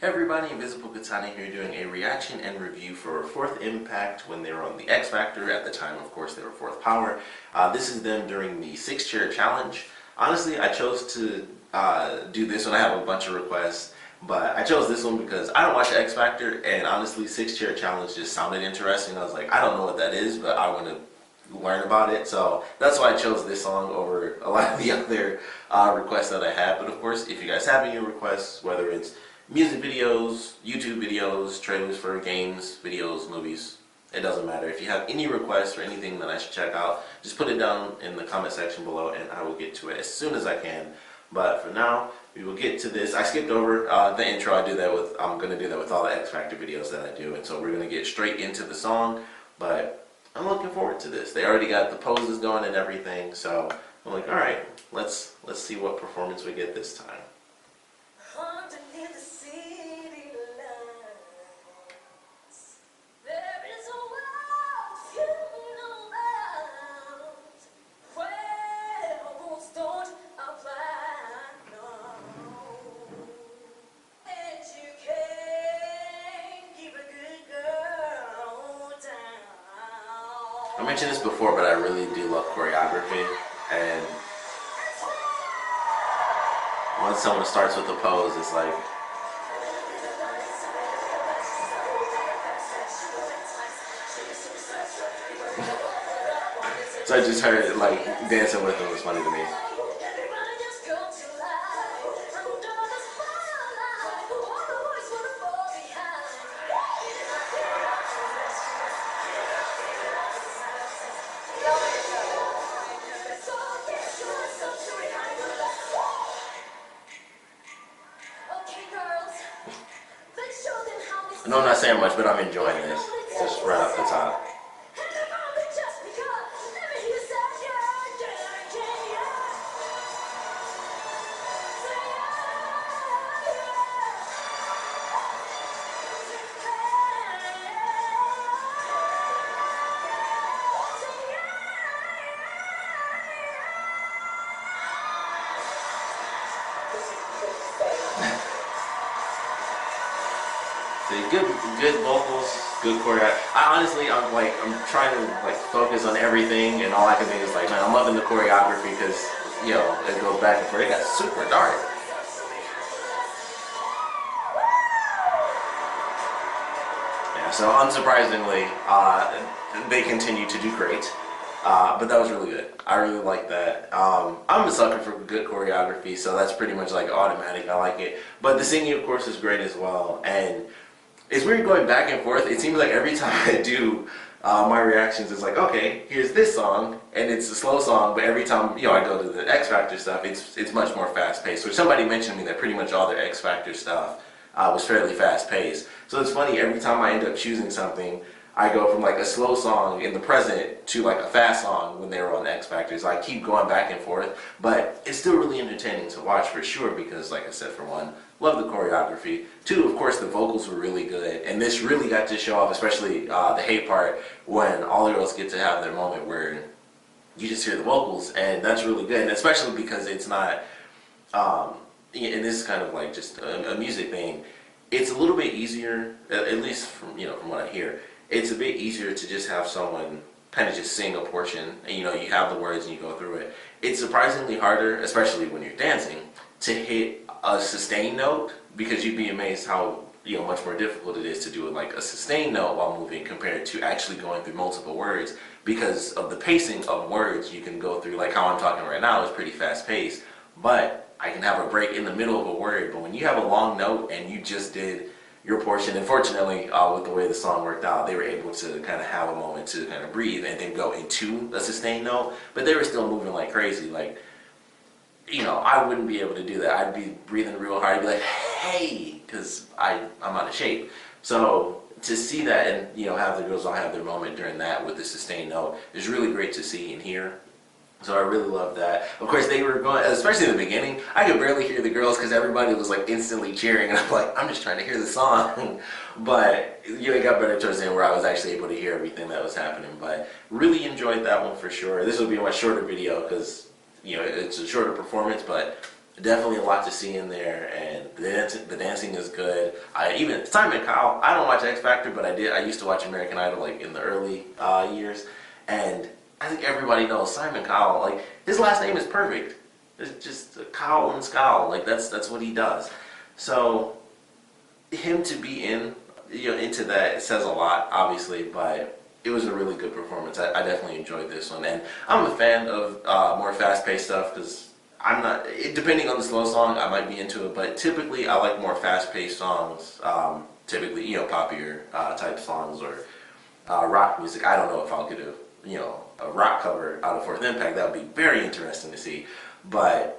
Hey everybody, Invisiblekatana here doing a reaction and review for Fourth Impact when they were on the X Factor. At the time, of course, they were Fourth Power. This is them during the 6-chair challenge. Honestly, I chose to do this one. I have a bunch of requests, but I chose this one because I don't watch the X Factor, and honestly, 6-chair challenge just sounded interesting. I was like, I don't know what that is, but I want to learn about it, so that's why I chose this song over a lot of the other requests that I have. But of course, if you guys have any requests, whether it's music videos, YouTube videos, trailers for games, videos, movies, it doesn't matter. If you have any requests or anything that I should check out, just put it down in the comment section below and I will get to it as soon as I can. But for now, we will get to this. I skipped over the intro. I'm going to do that with all the X Factor videos that I do, and so we're going to get straight into the song. But I'm looking forward to this. They already got the poses going and everything, so I'm like, alright, let's see what performance we get this time. I mentioned this before, but I really do love choreography, and once someone starts with a pose, it's like, so I just heard like dancing with them was funny to me. I know I'm not saying much, but I'm enjoying this. Just right off the top. Good vocals, good choreography. I'm trying to focus on everything, and all I can think is man, I'm loving the choreography because it goes back and forth. It got super dark. Yeah, so unsurprisingly, they continue to do great. But that was really good. I really like that. I'm a sucker for good choreography, so that's pretty much automatic. I like it. But the singing, of course, is great as well. And it's weird going back and forth. It seems like every time I do my reactions, it's like, okay, here's this song, and it's a slow song, but every time I go to the X Factor stuff, it's much more fast-paced. So somebody mentioned to me that pretty much all their X Factor stuff was fairly fast-paced. So it's funny, every time I end up choosing something, I go from a slow song in the present to a fast song when they were on X Factor. So I keep going back and forth, but it's still really entertaining to watch for sure because, like I said, for one, love the choreography. Two, of course, the vocals were really good, and this really got to show off, especially the Hey part, when all the girls get to have their moment where you just hear the vocals, and that's really good, and especially because it's not, and this is kind of just a music thing, it's a little bit easier, at least from what I hear, it's a bit easier to just have someone kind of just sing a portion, and you have the words and you go through it. It's surprisingly harder, especially when you're dancing, to hit a sustained note, because you'd be amazed how much more difficult it is to do a sustained note while moving compared to actually going through multiple words. Because of the pacing of words, you can go through how I'm talking right now is pretty fast paced, but I can have a break in the middle of a word. But when you have a long note and you just did your portion, and fortunately with the way the song worked out, they were able to kind of have a moment to kind of breathe and then go into a sustained note, but they were still moving like crazy. I wouldn't be able to do that. I'd be breathing real hard. I'd be like, hey, because I'm out of shape. So to see that and have the girls all have their moment during that with the sustained note is really great to see and hear. So I really love that. Of course, they were going, especially in the beginning, I could barely hear the girls because everybody was instantly cheering, and I'm like, I'm just trying to hear the song. But it got better towards the end where I was actually able to hear everything that was happening. But really enjoyed that one for sure. This will be a much shorter video because it's a shorter performance, but Definitely a lot to see in there, and the dancing is good. Even Simon Cowell. I don't watch X Factor, but I did. I used to watch American Idol like in the early years, and I think everybody knows Simon Cowell. Like his last name is perfect. It's just Cowell and Scowl. Like that's what he does. So him to be into that, it says a lot, obviously, but it was a really good performance. I definitely enjoyed this one, and I'm a fan of more fast-paced stuff because I'm not. Depending on the slow song, I might be into it, but typically I like more fast-paced songs. Typically, poppier type songs or rock music. I don't know if I'll get a rock cover out of Fourth Impact. That would be very interesting to see, but.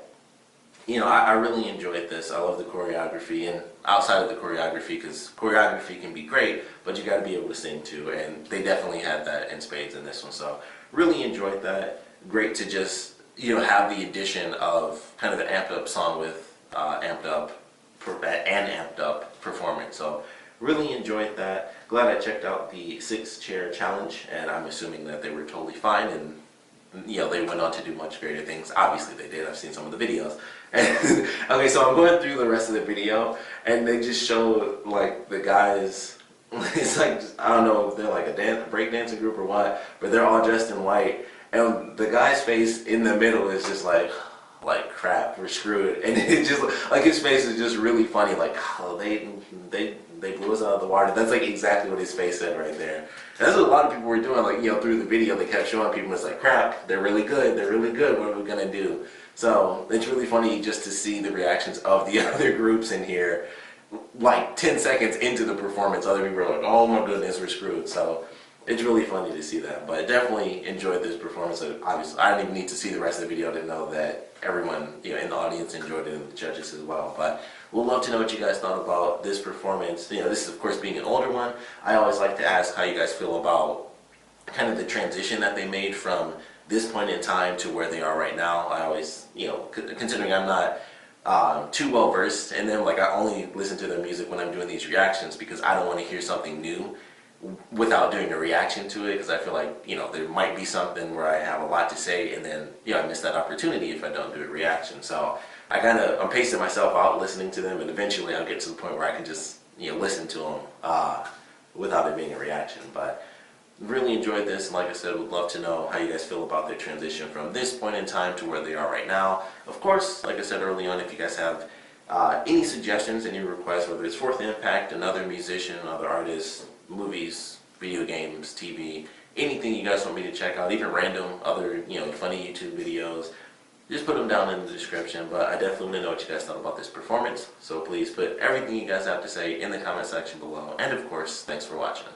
I really enjoyed this. I love the choreography, and outside of the choreography, because choreography can be great, but you got to be able to sing too, and they definitely had that in spades in this one. So really enjoyed that. Great to just have the addition of kind of the amped up song with amped up performance. So really enjoyed that. Glad I checked out the 6-chair challenge, and I'm assuming that they were totally fine, and they went on to do much greater things. Obviously they did. I've seen some of the videos. Okay, so I'm going through the rest of the video, and they just show like the guys. It's like, I don't know if they're like a breakdancing group or what, but they're all dressed in white, and the guy's face in the middle is just like crap, we're screwed, and it just like his face is just really funny. Like, oh, they blew us out of the water. That's like exactly what his face said right there. And that's what a lot of people were doing. Like through the video, they kept showing people it's like, crap, they're really good. They're really good. What are we gonna do? So it's really funny just to see the reactions of the other groups in here. Like 10 seconds into the performance, other people are like, oh my goodness, we're screwed. So it's really funny to see that. But definitely enjoyed this performance. Obviously, I didn't even need to see the rest of the video to know that everyone in the audience enjoyed it, and the judges as well. But we'd love to know what you guys thought about this performance. This is of course being an older one. I always like to ask how you guys feel about kind of the transition that they made from this point in time to where they are right now. I always, considering I'm not too well versed in them, like I only listen to their music when I'm doing these reactions because I don't want to hear something new without doing a reaction to it, because I feel like there might be something where I have a lot to say, and then I miss that opportunity if I don't do a reaction. So I'm pacing myself out listening to them, and eventually I'll get to the point where I can just listen to them without it being a reaction. But really enjoyed this, and like I said, would love to know how you guys feel about their transition from this point in time to where they are right now. Of course, like I said early on, if you guys have any suggestions, any requests, whether it's Fourth Impact, another musician, another artist, movies, video games, TV, anything you guys want me to check out, even random other funny YouTube videos, just put them down in the description. But I definitely want to know what you guys thought about this performance, so please put everything you guys have to say in the comment section below. And of course, thanks for watching.